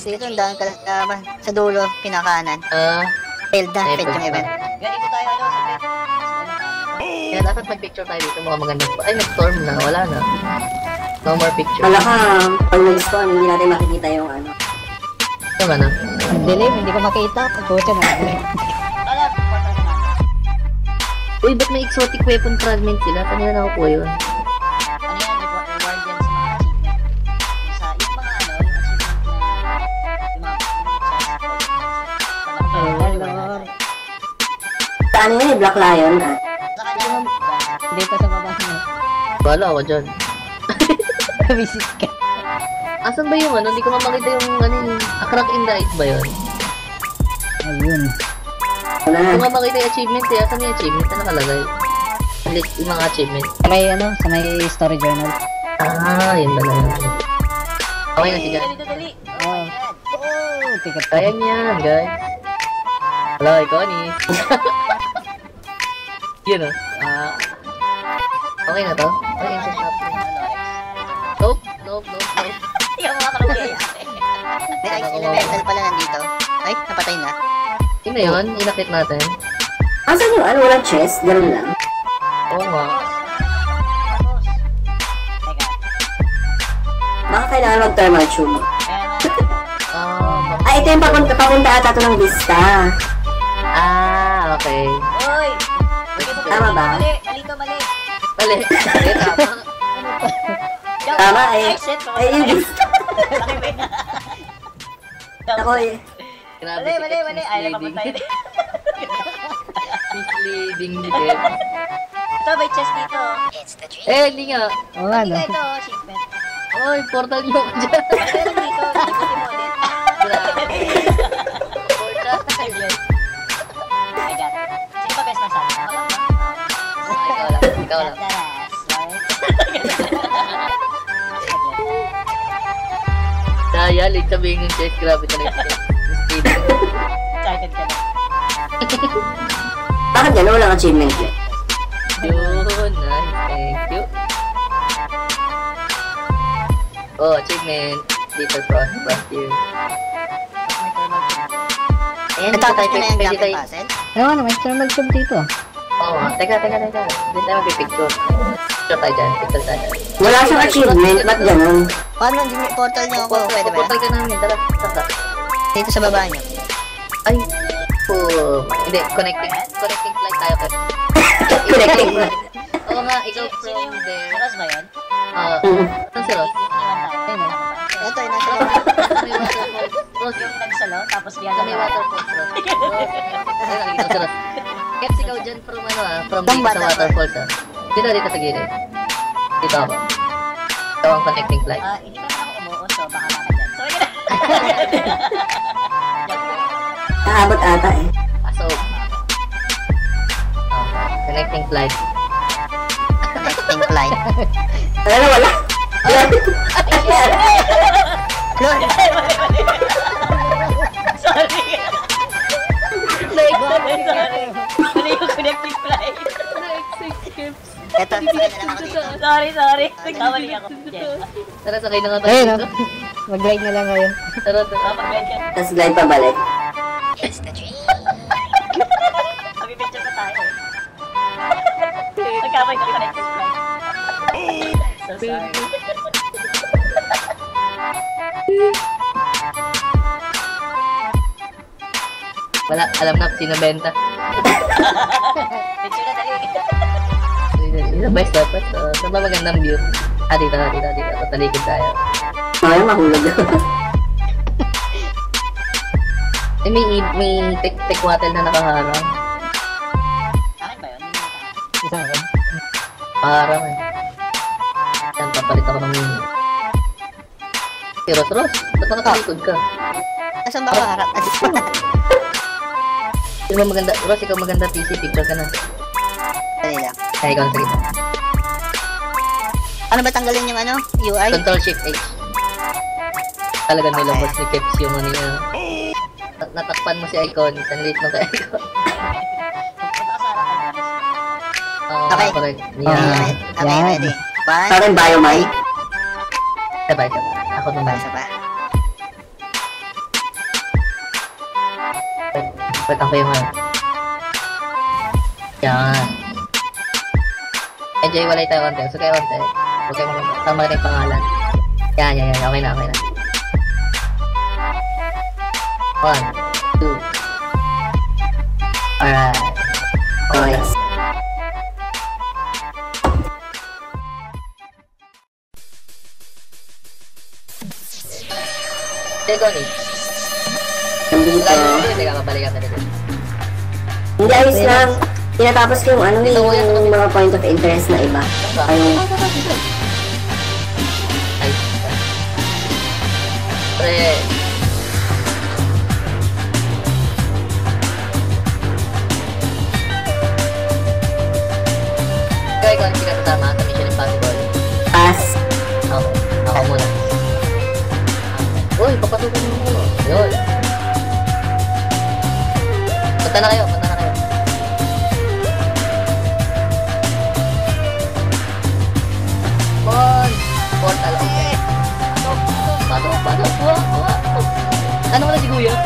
Dito, ang dami kalaban. Sa dulo, pinakanan. Failed na, failed yung event. Ganito tayo, saglit. Kaya dapat mag-picture tayo dito, mukhang maganda. Ay, nag-storm na, wala na. No more picture. Wala ka, pag nag-storm, hindi natin makikita yung ano. Yung ano? Dilim, hindi ko makita. Pucha na. Alam, portal na. Uy, ba't may exotic weapon fragment sila? Kanina nakukuha yun. Ano yan, reward yan sa mga achievement. Sa, yung mga ano, yung achievement na, yung mga chest. Sa ano yun, Black Lion, ha? Sa kanya, Dito sa baba mo. Wala ako dyan. Visit ka. Asan ba yung ano? Hindi ko mamakita yung ano yung A Crack in the Ice ba yun? Ayun. Wala. Hindi ko mamakita yung achievement eh. Asan yung achievement na nakalagay? Yung mga achievement. Sa may ano, sa may story journal. Yun ba na yun? Okay na siya. dali, dali. Oh. Oh, tikat. Kaya niyan, guys. Hello, Connie. Yun o. Okay na to? Okay, sa shop. Nope, nope, nope, nope. Yung mga karugay. May ice elemental pala nandito. Ay, napatay na. Yun na yun, inakit natin. Asan yung ano, walang chest? Ganun lang. Oo nga. Teka. Baka kailangan mag-thermal tube. Kaya Ay, ito yung papunta ata ito ng vista. Okay. Uy! Tama ba? Mali, malito, mali. Mali. Tama. Tama eh. Exit, Ay, yung vista. Ako eh. Grabe Mali, si mali, Keps mali. Ay, napapunta yun. misleading ni Keps. Ito, may chest dito. Hindi nga. Oo nga, no? Ito, achievement. Oy, portal nyo ako dyan. Meron dito, ikutin mo ulit. Grabe. Portal. I got it. Sino ba best na sana? Ikaw lang. Ikaw lang. Daya, late sabihin yung chest. Grabe talaga. Misleading. Excited ka na. Bakit gano'n walang achievement yun? Yun, nice. Thank you. Oh, achievement. Little Frontier. Ayan, dito Natapos tayo. ko na yung Pwede Jacket tayo. Puzzle. Ewan, may thermal tube dito. Oo, teka. Hindi tayo mag-picture. Picture tayo dyan. Picture tayo dyan. Wala siyang achievement, ba't gano'n? Paano hindi mo portal niyo ako? Pwede ba? Portal ka namin. Tara. Dito sa baba niyo. Ay. Hindi, connecting flight tayo. Connecting. Oo nga, ikaw from there. Si Ross ba yun? Saan si Ross? Iniwan tayo. Ayun, oh. Ito, nasa May waterfall. Ross, Yung nagsalo, tapos sa biyado may na. waterfall. Ross. Ay, nakikita ko si Ross. Keps, ikaw dyan from from From dito sa waterfall. waterfall. Dito sa gilid. Dito ako. Ito ang connecting flight. Hindi pa naman ako umuos, so baka maka dyan. So, yun na. Naabot ata eh. So, connecting flight. connecting flight. Ano, wala. Lord! Sorry. Sorry. Mali yung connecting flight. Ito, sakay na lang ako dito. Sorry. Nagkamali ako. Yes. Tara, sakay na nga tayo Ayun, dito. Mag-glide na lang kayo. Tara. Kapag-glide ka. Tapos glide pabalik. It's the dream. Mag-picture pa tayo. Nagkamali ka connecting flight. So sorry. Wala, alam na sino benta. Picture na dali. Isa best dapat. Saan ba magandang view? Dito. Tatalikid tayo. Ay, mahulog. May tekwatel na nakaharang. Akin ba yun? Isa akin. Parang Yan, papalit ako ng mini. Si Ross, ba't nakatalikod ka? Asan ba ako harap? Sino ba maganda? Ross, ikaw maganda PC, picture ka na. Dali lang. Kaya ikaw na sige. Ano ba tanggalin yung ano? UI? Control Shift H. Talaga nilabas ni Keps yung ano niya. Natakpan mo si Icon, isang late mo kay Icon. Punta ka sa harapan. Oo, Okay. correct. Okay, Yan. okay, ready. Sa One, akin, biomite. Sabay. Ako naman. isa pa. Patang ko yung ano. Yan. Medyo iwalay tayo konti. So kayo konti. Huwag kayo mga tama rin pangalan. Yan. Okay na. 1, 2. Alright. Okay. Tegoni. Nandito. Teka, mabalikan na rin. Hindi, ayos lang. Tinatapos ko yung ano yung mga point of interest na iba. Ayun. Ay. Pre. Ikaw, hindi ka kasama sa Mission Impossible. Pass. Okay. Ako muna. Uy, papasukin mo muna. Yun. Punta na kayo. Portal open. Pasok. Buwa. Ano mo na si Kuya?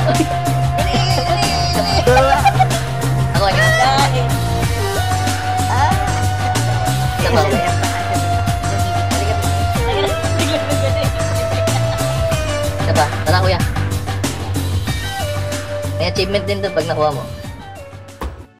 Ako na. Sabaw. Diba? Tara kuya. May achievement din doon pag nakuha mo.